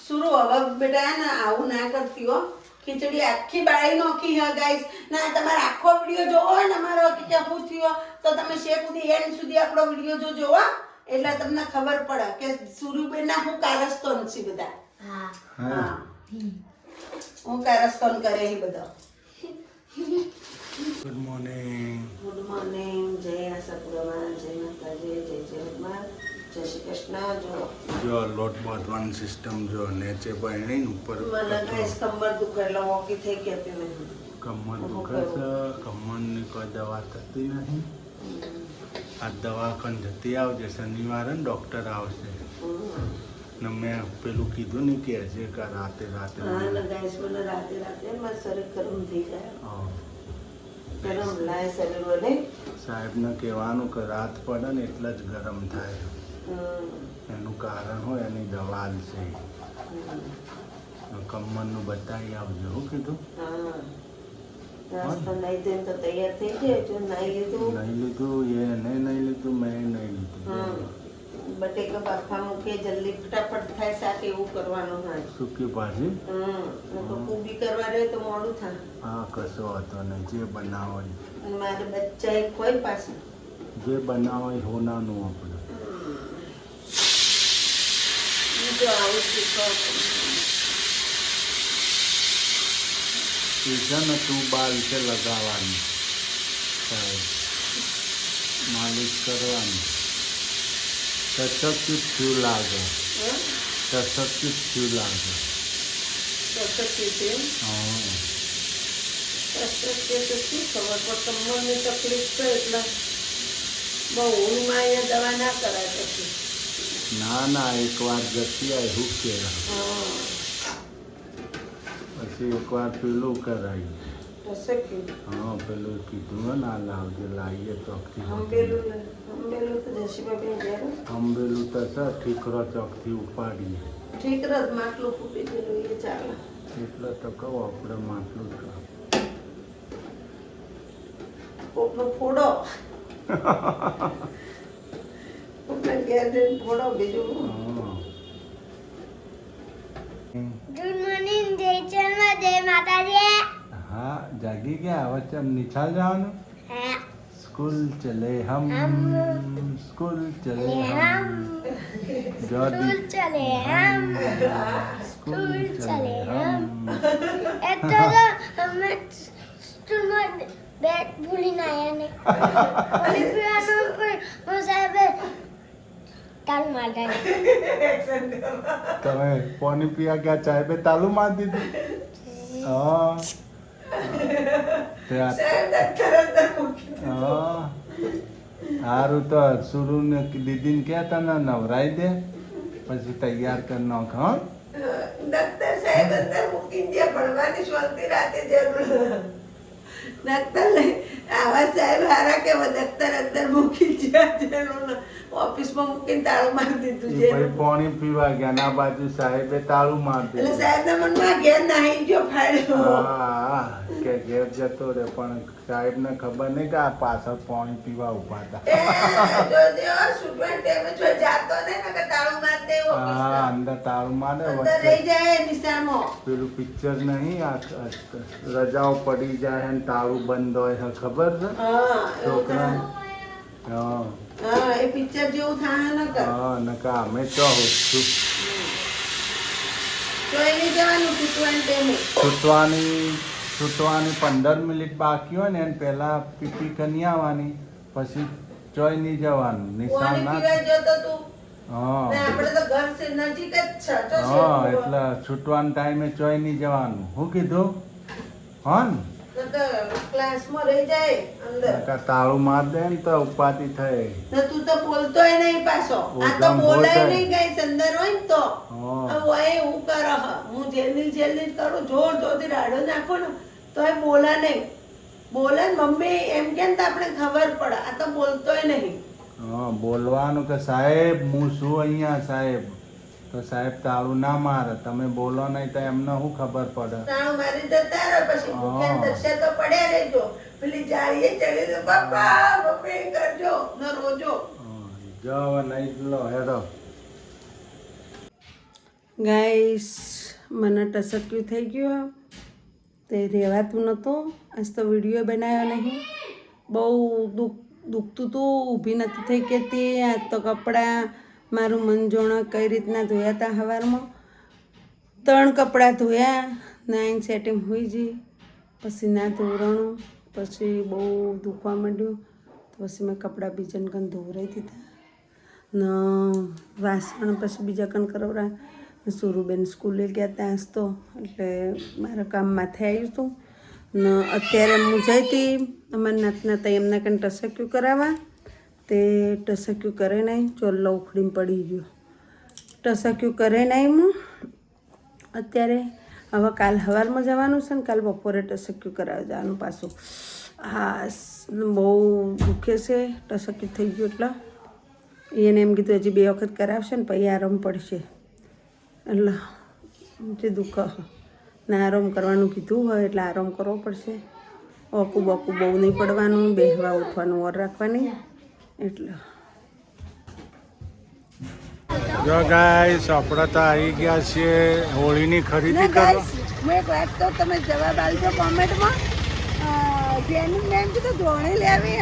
સુરુ હવે બેટા હે ને આવું ના કરતી હો. ખીચડી આખી બાળી નોખી હે ગાઈસ. ના તમારે આખો વિડીયો જોવો હોય ને અમારો કે શું થયો તો તમે શેક સુધી એન્ડ સુધી આપણો વિડીયો જોજો હો. એટલે તમને ખબર પડે કે સુરુબેનના હું કારસ્તોન છે બધા. હા હું કારસ્તોન કરે એ બધા. Good morning. Good morning. જય આશાપુરામાં, જય માતાજી, જય જગતમાં, જય શ્રી કૃષ્ણ. જો લોટ બાંધવાની સિસ્ટમ જો નીચે બહેણી ઉપર મને ગાઈસ કમર દુખે એટલે વોકી થઈ ગયા તે નહીં. કમર દુખે છે. કમરની કોઈ દવા થતી નહીં. આ દવાખાને જતી આવજે શનિવારે ને ડૉક્ટર આવશે ને મેં પેલું કીધું ને કે હજી કે રાતે હા ને ગાઈસ મને રાતે મારું શરીર ગરમ થઈ જાય. ગરમ લાય શરીર વડે. સાહેબને કહેવાનું કે રાત પડે ને એટલે જ ગરમ થાય. એનું કારણ હોય એની દવા છે. કમરનું બતાવી આવજો. શું કીધું? નાસ્તો નહીં દે તો તૈયાર થઈ જાય. જો નહીં લીધું નહીં લીધું મેં નહીં લીધું. બટેકા બાફા મૂકે જલ્દી ફટાફટ થાય શાક એવું કરવાનું હોય. સૂકી ભાજી કુબી કરવા રહે તો મોડું થાય. હા કશો હતો ને જે બનાવો મારે બચ્ચા એક હોય પાછું જે બનાવો એ હોનાનું આપણે બીજું આવું શીખો. છે ને તું બાલ છે લગાવવાની, માલિશ કરવાની. ટચકિત થયું લાગે. ટચકિત થયું લાગે. કમરની તકલીફ છે એટલે બહુ ઊંઘમાં અહીંયા દવા ના કરાય પછી. ના એકવાર જતી આવી હું કે પછી એકવાર પેલું કરાવી. હા પેલું કીધું હે ના લાવજે લાવીએ ચોકથી. અંબેલું તો છે ઠીકરો ચોકથી ઉપાડીએ. ઠીકરો માટલું ફૂટી ગયેલું એ ચાલે. એટલે તો કહું આપણે માટલું છે. કોકનો ફોડો કોકને ઘેર જઈને ફોડો બીજું. ગુડ મોર્નિંગ જય ચરમાં જય માતાજી. હા જાગી ગયા. હવે ચમ નિશાળ જવાનું. સ્કૂલ ચલે હમ સ્કૂલ ચલે હમ સ્કૂલ ચલે હમ સ્કૂલ ચલે હમ. એટલે તો અમે સ્કૂલમાં બેટ ભૂલીને આવ્યા ને પાણી પીવાનું પણ સાહેબે તાલ મારતા. તમે પાણી પીવા ગયા ચાય બે તાલું માર દીધું. હા સારું તો સુરુ ને દીદીને કહેતા ને નવરાઈ દે પછી તૈયાર કરી નાખ. હા ડોક્ટર સાહેબ અંદર મૂકીને જે ભણવાની શાંતિ રાતે જરૂર. ડોક્ટર આવા સાહેબ હારા કે ડોક્ટર અંદર મૂકી જરૂર ઓફિસમાં મૂકીને તાળું મારી દીધું છે. પાણી પીવા ગયા ના બાજુ સાહેબે તાળું મારી દીધું. એટલે સાહેબ ના મનમાં ઘેર નાહી ગયો ફાડ્યો. હા કે ઘેર જતો રે પણ સાહેબ ને ખબર નહીં કે આ પાછળ પાણી પીવા ઉભા હતા. અંદર તાળું મારે પેલું પિક્ચર નહીં રજાઓ પડી જાય ને તાળું બંધ હોય ખબર છે છોકરા. એ પિક્ચર જેવું થાય ને નકા અમે તો છૂટવાની 15 મિનિટ બાકી હોય ને એને પહેલા પીપી કરી આવવાની પછી ચોય નહીં જવાનું. નિશાન ના એટલે છૂટવાના ટાઈમે ચોય નહીં જવાનું. શું કીધું? હોન ક્લાસમાં રહી જાય અંદર તાળું માર દે ને તો ઉપાધિ થાય. તું તો બોલતોય નહીં પાછો. આ તો બોલાય નહીં ગઈ અંદર હોય ને તો હું કરો હું જેલની કરું જોર જોરથી રાડો નાખો ને તો એ બોલા નહીં. બોલે ને મમ્મી એમ કેમ તો આપણે ખબર પડે. આ તો બોલતોય નહીં. બોલવાનું કે સાહેબ હું છું અહીંયા સાહેબ. તો સાહેબ તાળું ના મારે. તમે બોલો નહીં તો એમને શું ખબર પડે? તાળું મારી જતા રહે પછી ભૂખ્યા તરસ્યા તો પડ્યા રહેજો. પેલી જાળીએ ચડી તો પપ્પા મમ્મી કરજો ન રોજો. જાવ નહીં લો હેડો. ગાઈસ મને ટસક્યું થઈ ગયું તે રહેવાતું નહોતું. આજ તો વિડીયો બનાવ્યો નહીં. બહુ દુખતું હતું, ઊભી નથી થઈ કહેતી. આજ તો કપડાં મારું મંજોણા કઈ રીતના ધોયા હતા સવારમાં. 3 કપડાં ધોયા, નાઈન સેટિંગ હોઈ જઈ, પછી ના ધોરણું, પછી બહુ દુખવા માંડ્યું. તો પછી મેં કપડાં બીજાને કન ધોરાઈ દીધા ને વાસણ પછી બીજા કન કરાવરા. સુરુબેન સ્કૂલે ગયા ત્યાં તો એટલે મારા કામ માથે આવ્યું હતું ને અત્યારે હું જઈ હતી અમારા નાતના ત્યાં એમના કંઈ ટસક્યું કરાવવા. તે ટસક્યું કરે નહીં, ચોલ્લો ઉખડીને પડી ગયો. ટસક્યું કરે નહીં હું અત્યારે. હવે કાલ સવારમાં જવાનું છે ને કાલ બપોરે ટસક્યું કરાવવા જવાનું પાછું. હા બહુ દુખે છે, ટસક્યું થઈ ગયું એટલે એને એમ કીધું હજી 2 વખત કરાવશે ને પછી આરામ પડશે. એટલે જે દુઃખ ને આરામ કરવાનું કીધું હોય એટલે આરામ કરવો પડશે. ઓકું બકું બહુ નહીં પડવાનું, બેહવા ઉઠવાનું ઓર રાખવાની. એટલે જો ગાઈસ આપણે તો આવી ગયા છીએ હોળીની ખરીદી કરવા. હું એક વાત તો તમે જવાબ આપજો કોમેન્ટમાં. જેનું એમ કીધું ધોણી લેવી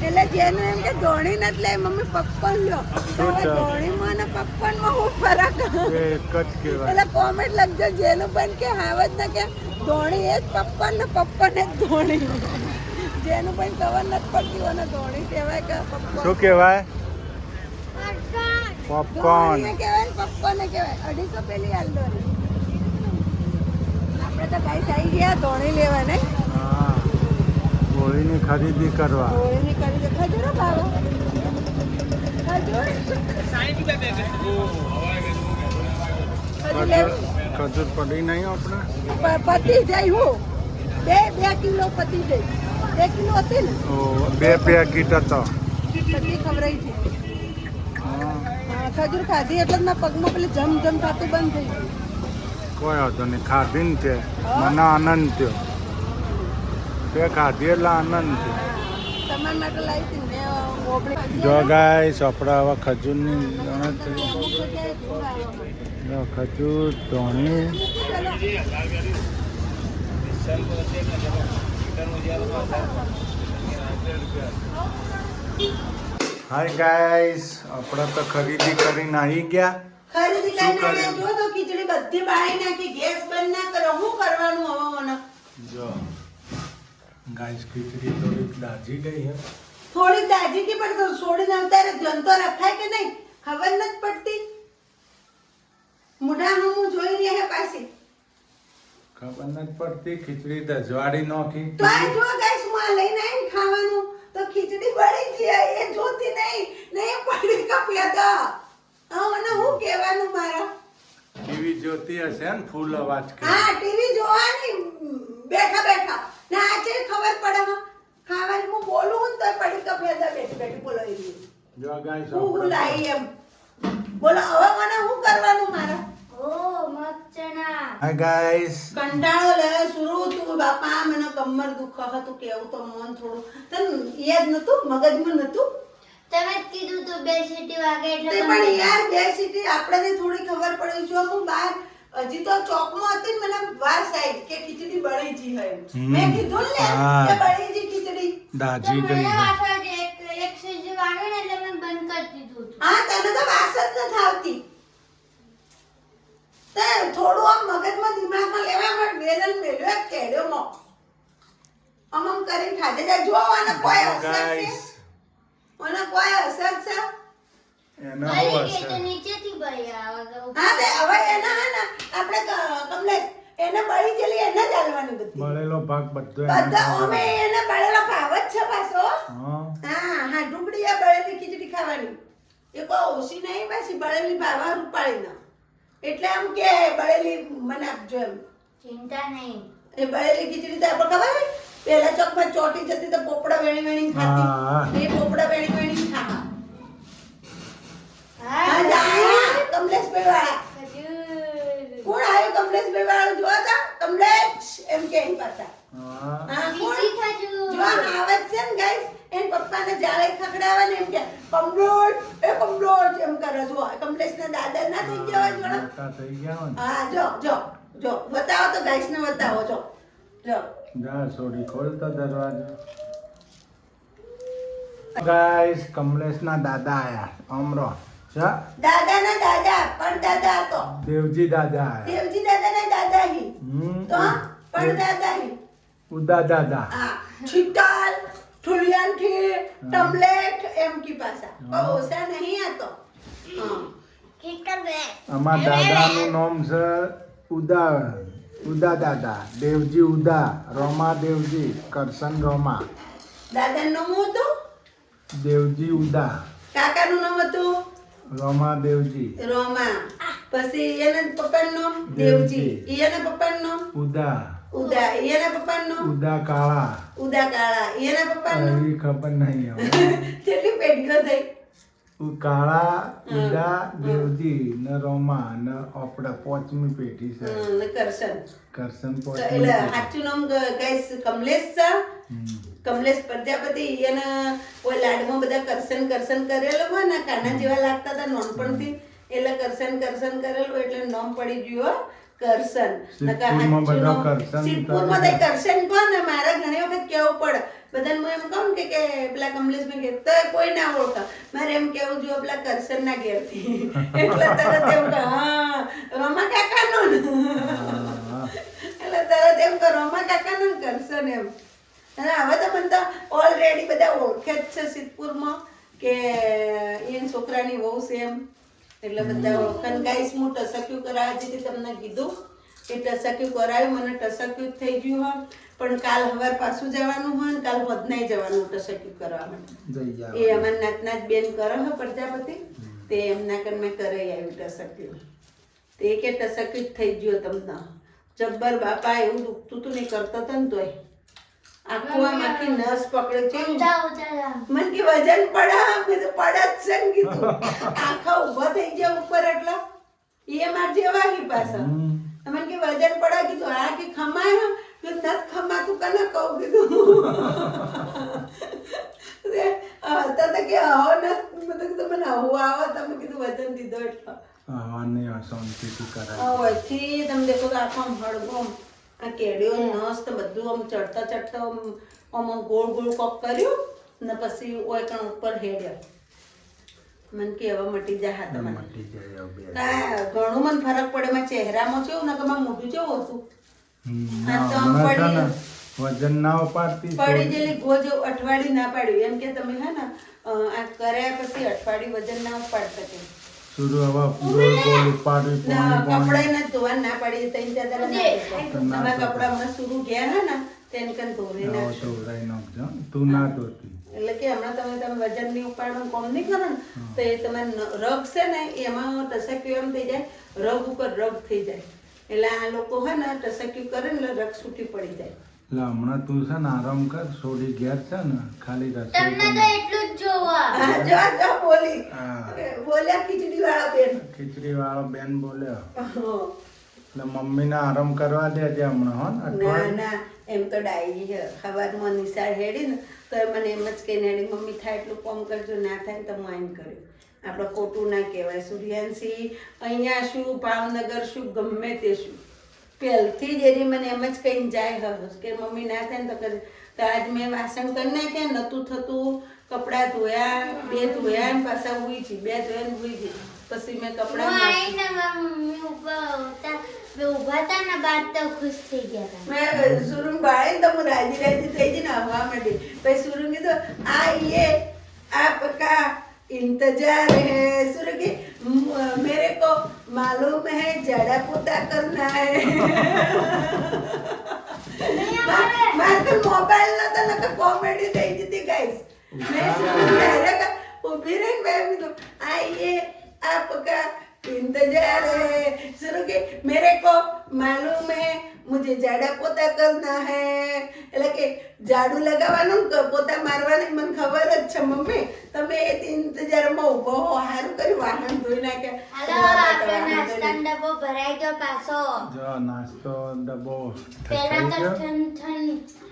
એટલે જેનું એમ કે ધોણી નથી લેવી, મમ્મી પપ્પન લો. ધોણીમાં અને પપ્પનમાં હું ફરક એક જ કહેવાય. એટલે કોમેન્ટ લખજો. જેનું પણ કે હાવત ને કે ધોણી એ જ પપ્પન ને પપ્પન એ જ ધોણી. જેનું પણ ખબર નથી પડતી અને ધોણી કહેવાય કે પપ્પન. શું કહેવાય? પોપકોર્ન. ધોણીને કહેવાય ને પપ્પનને કહેવાય. 250 પેલી આલદોરી. આપણે તો ગાઈસ આવી ગયા ધોણી લેવા નહીં. હા, હોળીની ખરીદી કરવા. હોળીની ખરીદી ખજૂરો ભાવે ખજૂર ખજૂર પડી નહીં આપણે. પતી જાય હું 2 કિલો પતી જાય. 2 કિલો હતી ને 2 પેકેટ હતો. બધી ખવડાવી છે. હા, ખજૂર ખાધી એટલે જ મારા પગમાં પેલી જમ જમ થતું બંધ થઈ ગયું. કોઈ હતો નહીં, ખાધી ને તે મને આનંદ થયો. તે ખાધી એટલે આનંદ થયો. તમારા માટે લાવી હતી ને ઓબળી. જો ગાઈસ આપણે હવે ખજૂરની ગણતરી. જો ખજૂર, ધોણી. હાય ગાઈસ આપણે તો ખરીદી કરીને આવી ગયા. ખરીદી શું કરીને કર્યું? જો તો ખીચડી બધી બાળી નાખી. ગેસ બંધ ના કરો. શું કરવાનું હવે મને? જો ગાઈસ ખીચડી થોડીક દાજી ગઈ હે. થોડી દાજી કે પણ છોડીને અવતારે જંતો રખાય કે નહીં ખબર નથી પડતી. મોઢા હું જોઈ રહી હે પાછી ખબર નથી પડતી. ખીચડી દજવાડી નાખી. તો આ જો ગાઈસ હું આ લઈને આવીને ખાવાનું તો ખીચડી બળી ગઈ. એ જોતી નહીં પડી કપ્યા હા મને શું કહેવાનું મારા. ટીવી જોતી હશે ને ફૂલ અવાજ કરે. હા ટીવી જોવાની બેઠા બેઠા ને આ છે ખબર પડે ખાવાની હું બોલું ને તો પડી કપ્યા બેઠી બેઠી બોલાવી જો ગાઈસ હું લાવી એમ બોલો હવે મને શું કરવાનું મારા. હાય ગાઈસ કંટાળો લે શરૂ તું બાપા મને કમર દુખ હતું કેવું તો મન થોડું તને યાદ નતું મગજમાં નતું તમે જ કીધું તો 2 સીટી વાગે તે એટલે પણ યાર 2 સીટી આપણને થોડી ખબર પડી. જો હું બહાર હજી તો ચોકમાં હતી ને મને વાર સાઈડ કે ખીચડી બળી જી હે મેં કીધું ને હા. કે બળી જી ખીચડી. દાજી ગઈ મને હે. વાસણ એક સીટી વાગે ને એટલે મેં બંધ કરી દીધું હતું. હા તને તો વાસ જ નથી આવતી. તે થોડું આમ મગજમાં દિમાગમાં લેવા માટે વેલન મેલ્યો એક કેડ્યો મો આમ કરીને ખાધે જાય. જો આને કોઈ અસર છે ગાઈસ આને કોઈ અસર છે એનો બળી હું ગઈ તો હશે. નીચેથી બળી આવે તો હા તે હવે એના હે ને આપણે કમલેશ એને બળી ગયેલી એને જ હાલવાની બધી બળેલો ભાગ બધો એને બધા ખાવાનો. અમે એને બળેલો ભાવ જ છે પાછો. હા હા ઢુકડી આ બળેલી ખીચડી ખાવાની એ કોઈ ઓછી નહીં પાછી બળેલી ભાવા રૂપાળી ના એટલે આમ કે બળેલી મને આપજો એમ. ચિંતા નહીં. એ બળેલી ખીચડી તો આપણે ખબર હે પેલા ચોકમાં ચોટી જતી તો પોપડા વેણી વેણી હા. ખાતી એ પોપડા વેણી વેણી ખાવા. હા હા જા કમલેશભાઈ વાળા ખજૂર. કોણ આવ્યું કમલેશભાઈ વાળું જોવા તા કમલેશ એમ કે એની પાછા હા હા કોણ બીજી ખજૂર. જો આવે છે ને ગાઈસ એન પપ્પાને જાળે ખકડાવે ને એમ કે કમલોટ એમ કરે જો કમલેશના દાદા ના થઈ ગયા હોય થોડા? મોટા થઈ ગયા હોય ને. હા જો જો જો બતાવો તો ગાઈસ ને બતાવો જો જો જા સોડી ખોલતો દરવાજો. ગાઈસ કમલેશના દાદા આયા અમરો જા દાદા ના દાદા પણ દાદા હતો દેવજી દાદા આયા. દેવજી દાદા ના દાદા હી તો પણ દાદા હી ઉદા દાદા. હા છીતાલ ઠુલિયાન થી ટમલેટ એમ કી પાસા બહુ ઓછા નહીં આતો હા અમાર દાદાનું નામ છે ઉદા ઉદા દાદા દેવજી ઉદા રોમા દેવજી કરશન રોમા દાદાનું નામ હતું દેવજી ઉદા કાકાનું નામ હતું રોમા દેવજી રોમા પછી એના પપ્પાનું નામ દેવજી એના પપ્પાનું નામ ઉદા ઉદા એના પપ્પાનું નામ ઉદા કાળા ઉદા કાળા એના પપ્પાનું નામ એ ખબર નહીં હવે. કેટલી પેઢીઓ થઈ કાળા ઉદા દેવજી ને રોમા ને આપડા પાંચમી પેઢી છે ને કરશન કરશન તો પાંચમી એટલે પેઢી. સાચું નામ ગાઈસ કમલેશ છે કમલેશ પ્રજાપતિ એના કોઈ લાડમાં બધા કરશન કરશન કરેલો હોય ને કાના જેવા લાગતા હતા નાનપણથી એટલે કરશન કરશન કરેલું એટલે નામ પડી ગયું હો, કરશન નકર સિદ્ધપુરમાં સાચું બધા નામ- કરશન સિદ્ધપુરમાં તો કરશન કહો ને મારા ઘણી વખત કેવું પડે બધાને હું એમ કહું કે પેલા કમલેશ ને કે તો કોઈ ના ઓળખા મારે એમ કેવું જોઈએ પેલા કરશન ના ઘેરથી એટલે તરત એમ કે હા રમા કાકાનો ને હા. એટલે તરત એમ કે રમા કાકાનો ને કરશન એમ અને હવે તો મને તો ઓલરેડી બધા ઓળખે જ છે સિદ્ધપુરમાં કે એન છોકરાની વહુ છે એમ એટલે બધા ઓળખાણ ગાઈસ હું ટસક્યું કરાવવા જતી તમને કીધું કે ટસક્યું કરાવ્યું મને ટસક્યું જ થઈ ગયું હોય પણ કાલ સવાર પાછું જવાનું હોય ને કાલ વધનાય જવાનું ટસક્યું કરવા માટે જઈ જાવ. એ અમારા નાતના જ બેન કરે હે પ્રજાપતિ તે એમના કન મેં કરાઈ આવ્યું ટસક્યું તે કે ટસક્યું જ થઈ ગયું તમને જબ્બર બાપા એવું દુખતું તું નહીં કરતો હતો ને તોય આખું આમ આખી નસ પકડે છે મને કે વજન પડા મેં તો પડા જ છે ને કીધું આખા ઊભા થઈ ગયા ઉપર એટલે એ માર જેવા હી પાછા મને કે વજન પડા કીધું આ કે ખમાય કે નત ખમાતું કને કહું કીધું તો કે આવો ન મેં તો કીધું મને આવું આવો તમે કીધું વજન દીધો એટલે આને શાંતિથી કરાય. પછી તમે દેખો તો આખો આમ હળગો આમ આ કેડીઓ નસ તો બધું આમ ચડતા ચડતા આમ આમ ગોળ ગોળ કોક કર્યું ને પછી ઓય કણ ઉપર હેડ્યો મને કે હવે મટી જા હા તમારે મટી જાય હવે બે. ઘણું મને ફરક પડે મારા ચહેરામાં કેવું ને કે મારું મોઢું કેવું હતું ના, આ તો આમ હમણાં છે ને પડી વજન ના ઉપાડતી પડી જેલી ગોજ અઠવાડિયું ના પાડ્યું એમ કે તમે હે ને આ કર્યા પછી અઠવાડિયું વજન ના ઉપાડતા કે શુરુ હવે ગોળ ગોળ ઉપાડવી પાણી કપડા ને ધોવા ના પાડી ત્રણ ચાદર તમારા કપડા હમણાં શુરુ ગયા હે ને તેને કન ધોરી પાણી નાખશો ધોવરાઈ નાખજો. તું ના ધોતી. એટલે કે હમણાં તમે વજન ની ઉપાડવાનું કોમ નહીં કરો ને તો એ તમારે રગ છે ને એમાં ટસક્યું એમ થઈ જાય રગ ઉપર રગ થઈ જાય એટલે આ લોકો હે ને ટસક્યું કરે ને એટલે રગ છૂટી પડી જાય એટલે હમણાં તું છે ને આરામ કર સોડી ઘેર છે ને ખાલી રસોઈ તમને તો બના. એટલું જ જોવા હા, જો જો બોલી હા. બોલ્યા ખીચડી વાળા બેન ખીચડી વાળો બેન બોલ્યો હો. એટલે મમ્મીને આરામ કરવા દેજે હમણાં હો ને ના અઠવાડિયું. ના એમ તો ડાયરી છે સવારમાં નિશાળ હેડી ને તો એ મને એમ જ કહીને હેડી મમ્મી થાય એટલું કોમ કરજો ના થાય તો હું એમ કર્યું આપણે ખોટું ના કહેવાય સૂર્યાંશી અહીંયા શું ભાવનગર શું ગમે તે શું પહેલથી જ એની મને એમ જ કહીને જાય હવે કે મમ્મી ના થાય ને તો કરે તો આજ મેં વાસણ કરી નાખ્યા નહોતું થતું કપડાં ધોયા બે ધોયા ને પાછા ઉઈ જી બે ધોયા ને ઉઈ જી પછી મેં હું કપડાં આવીને મારા મમ્મી ઊભા હતા ને બાદ તો ખુશ થઈ ગયા હતા मैं सुरुंग बाड़े तो मैं राजी राजी થઈ જઈને હવા માંડી પછી સુરુંગ કીધું आइए आपका इंतजार है सुरुंग की मेरे को मालूम है जड़ा पोता करना है मार तो मोबाइल ना तो ना कॉमेडी થઈ જતી गाइस मैं सुरुंग डायरेक्ट ઊભી રહીને મેં કીધું आइए आपका इंतजार है सुरुंग की मेरे को मालूम है मुझे झाड़ा पोता करना है એટલે કે ઝાડુ લગાવવાનું કે પોતા મારવાનું મને ખબર જ છે મમ્મી તમે એ ઇંતજારમાં ઊભો હો સારું કર્યું વાહન ધોઈ નાખ્યા હાલો આપણે નાસ્તાનો ડબ્બો ભરાઈ ગયો પાછો જો નાસ્તો ડબ્બો પેલા થઈ તો ગયો. ઠન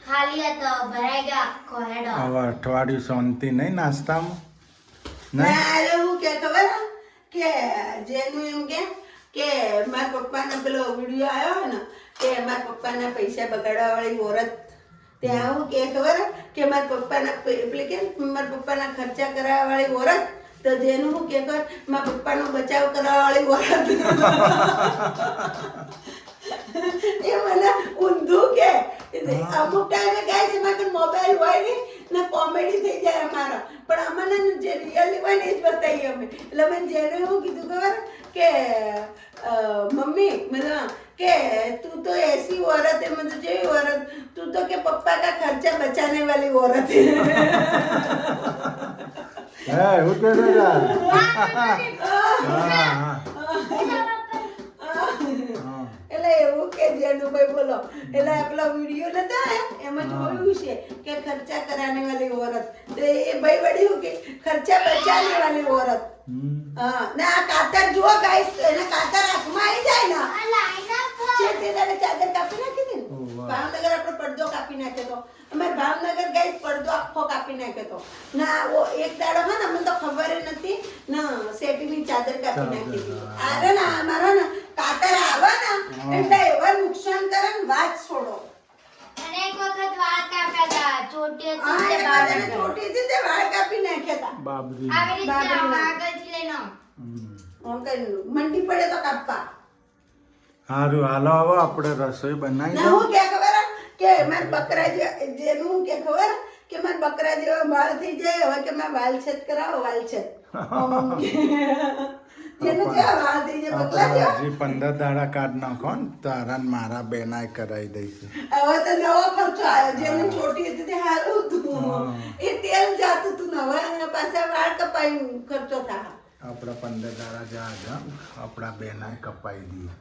ખાલી હતો ભરાઈ ગયો આખો હેડો હવે અઠવાડિયું શાંતિ નહીં નાસ્તામાં ના નહીં આજે હું કે ખબર હે? કે જેનું એમ કે મારા પપ્પાનો પેલો વિડીયો આવ્યો ને કે મારા પપ્પાના પૈસા બગાડવા વાળી ઓરત ત્યાં આવું કે ખબર કે મારા પપ્પાના એટલે કે મારા પપ્પાના ખર્ચા કરાવવા વાળી ઓરત તો જેનું હું કે ખબર મારા પપ્પાનો બચાવ કરવા વાળી ઓરત એ મને ઊંધું કે અમુક ટાઈમે ગાઈસ એમાં મોબાઈલ હોય ને કોમેડી થઈ જાય અમારો પણ અમને જે રિયલી હોય ને એ જ બતાવીએ અમે એટલે મેં જેને એવું કીધું ખબર કે મમ્મી मतलब કે તું तो ऐसी औरत है मतलब જેવી औरत તું तो કે पप्पा का खर्चा बचाने वाली औरत है હે હું કે એટલે એવું કે જેનુભાઈ બોલો એટલે આપણા વિડીયો નતા એમાં જોયું છે કે ખર્ચા કરાને વાલી औरत તો એ ભાઈ વડી હું કે ખર્ચા બચાને વાલી औरत હા ને આ કાતર જુઓ ગાઈસ એને કાતર હાથમાં આવી જાય ને આ લાઈન આપો. છે તે દાડે ચાદર કાપી નાખી દે ને ભાવનગર આપણો પડદો કાપી નાખ્યો તો અમારે ભાવનગર ગાઈસ પડદો આખો કાપી નાખ્યો તો ના ઓ એક દાડો હા ને અમને તો ખબર નથી ના સેટીની ચાદર કાપી નાખી હતી અરે ના અમારો ને કાતર આવે ને એટલે એવા નુકસાન કરે ને વાત છોડો અને એક વખત વાળ કાપ્યા હતા ચોટી આ હતી તે એ બાબા બાબાને છોટી હતી તે વાળ કાપી નાખ્યા હતા બાબરી આવી રીતે બાબરીના. આગળથી લઈને આવો. આમ કઈ મંડી પડે તો કાપવા સારું હાલો હવે આપણે રસોઈ બનાવી ના હું કે ખબર હે? કે માર બકરા જેનું કે ખબર કે માર બકરા જેવા વાળ થઈ જાય હવે કે માર વાલ છેદ કરાવો વાલ છેદ જેનું જેવા વાળ થઈ જાય બકરા આપણે જેવા હજી 15 દાડા કાઢ નાખો ને તારા ને મારા બેનાય કરાવી દઈશું હવે તો નવો ખર્ચો આવ્યો જેનું છોટી હતી તે હારું હતું એ તેલ જાતું હતું ને હવે પાછા વાળ કપાઈ ખર્ચો થાય આપણે 15 દાડા જા આપણા બેનાય કપાઈ દઈએ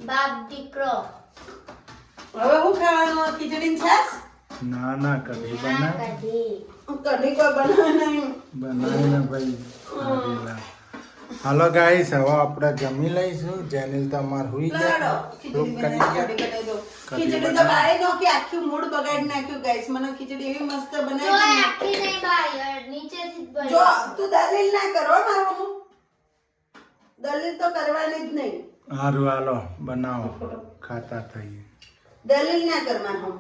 બાપ દીકરો હવે હું ખાવાનું ખીચડી ને છાશ ના ના કઢી ના બનાવ કઢી. કઢી કોઈ બનાવે નહીં બનાવીને ભાઈ ખાધેલા. હાલો ગાઈસ હવે આપણે જમી લઈશું જેનિલ તમાર હુઈ લાડો ગયા ખીચડી લોક કરી બનાવી, ગયા કઢી બનાવી દો. કઢી ખીચડી તો બનાવી. બાળી નાખી, આખું મૂડ બગાડી નાખ્યું ગાઈસ. મને ખીચડી એવી મસ્ત જો બનાવી છે આખી નહીં બાય નીચેથી જ ને. બની. જો તું દલીલ ના કરો મારું, દલીલ તો કરવાની જ નહીં. હારું હાલો બનાવો ખાતા થઈએ દલીલ ના કર મારું.